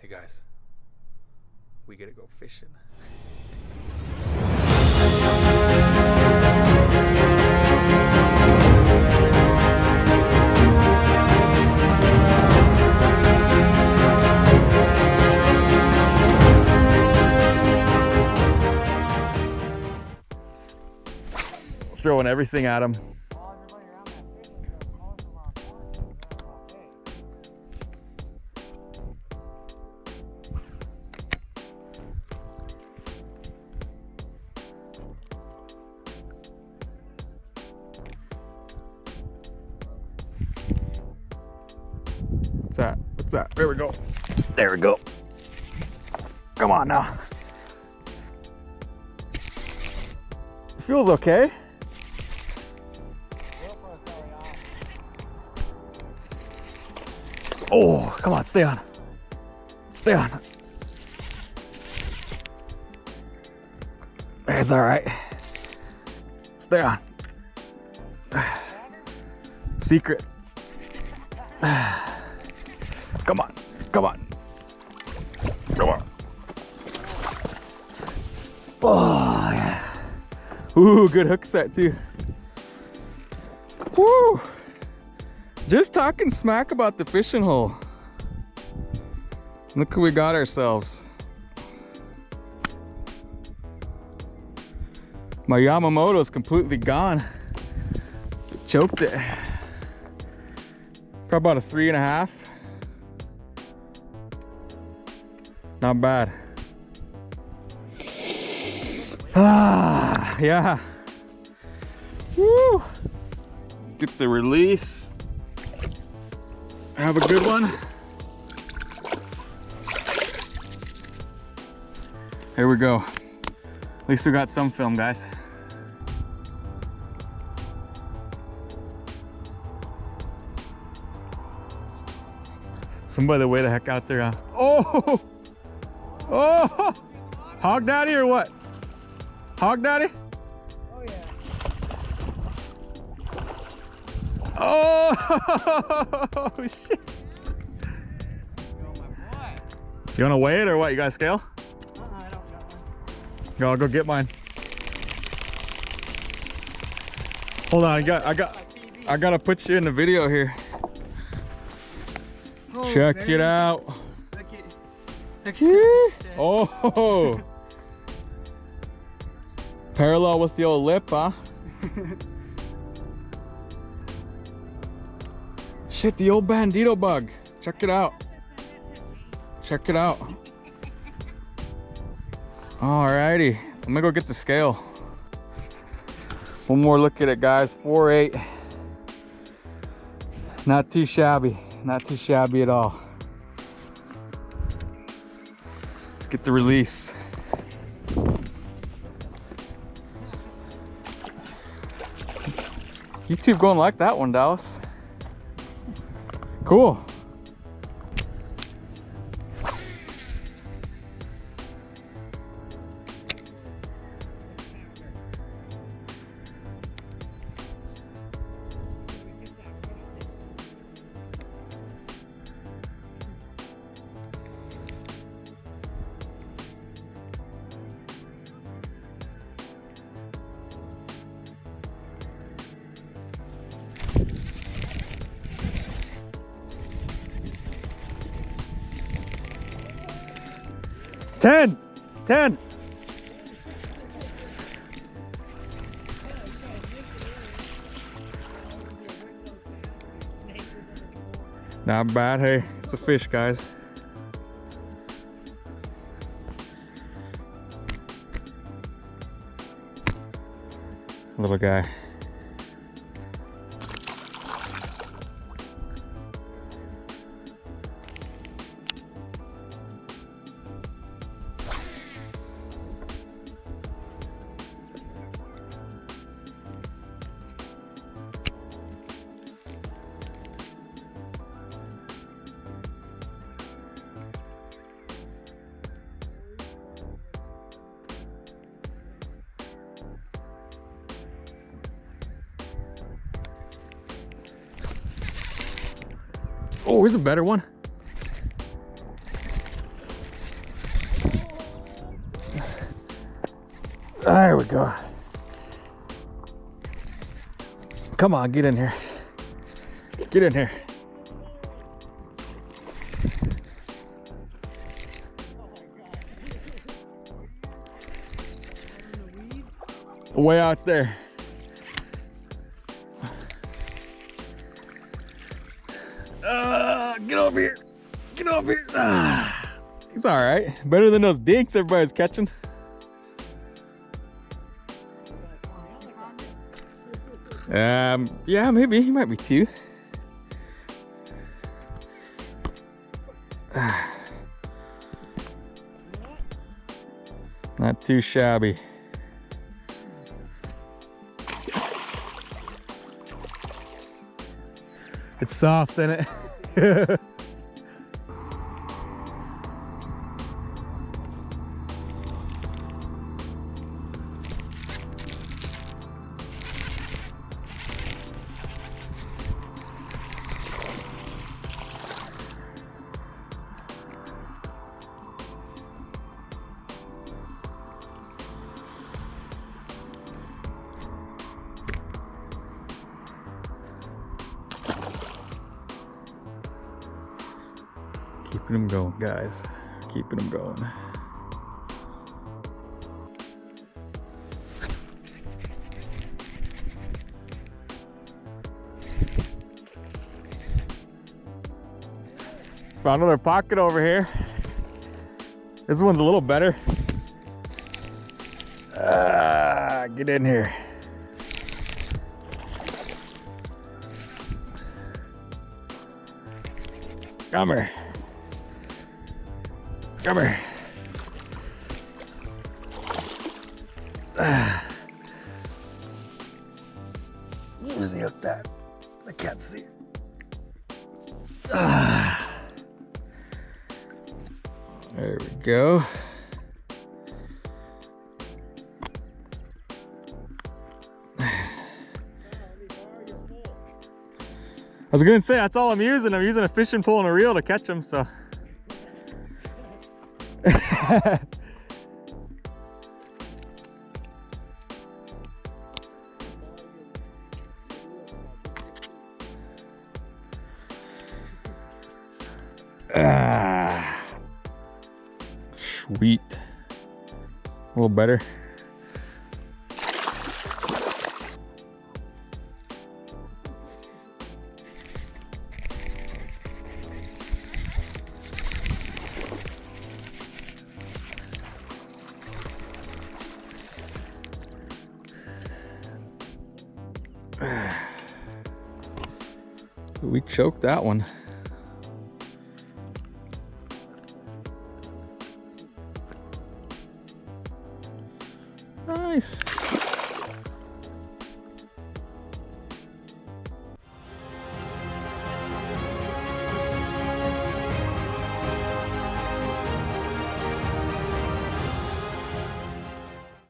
Hey guys, we gotta go fishing. Throwing everything at him. What's that? What's that? There we go. There we go. Come on now. Feels okay. Oh, come on, stay on. Stay on. It's all right. Stay on. Secret. Come on, come on. Come on. Oh, yeah. Ooh, good hook set too. Woo! Just talking smack about the fishing hole. Look who we got ourselves. My Yamamoto's completely gone. Choked it. Probably about a 3.5. Not bad. Ah, yeah. Woo! Get the release. Have a good one. Here we go. At least we got some film, guys. Somebody way the heck out there. Huh? Oh! Oh! Hog Daddy or what? Hog Daddy? Oh yeah. Oh shit! You wanna weigh it or what? You got a scale? I don't got one. Yo, I'll go get mine. Hold on, I gotta put you in the video here. Oh, Check baby. it out. Look at Oh! Parallel with the old lip, huh? Shit, the old bandito bug. Check it out. Check it out. Alrighty, I'm gonna go get the scale. One more look at it, guys. 4.8. Not too shabby. Not too shabby at all. Let's get the release. YouTube going like that one, Dallas. Cool. Ten. Not bad. Hey, it's a fish, guys. Little guy. Oh, here's a better one. There we go. Come on, get in here. Get in here. Way out there. Get over here. Get over here. It's all right. Better than those dinks everybody's catching. Yeah, maybe. He might be 2. Not too shabby. It's soft, isn't it? Keeping them going, guys. Keeping them going. Found another pocket over here. This one's a little better. Get in here. Come here. Come here. Where's the hook at? I can't see it. There we go. I was gonna say that's all I'm using. I'm using a fishing pole and a reel to catch them, so. Sweet. A little better. We choked that one. Nice.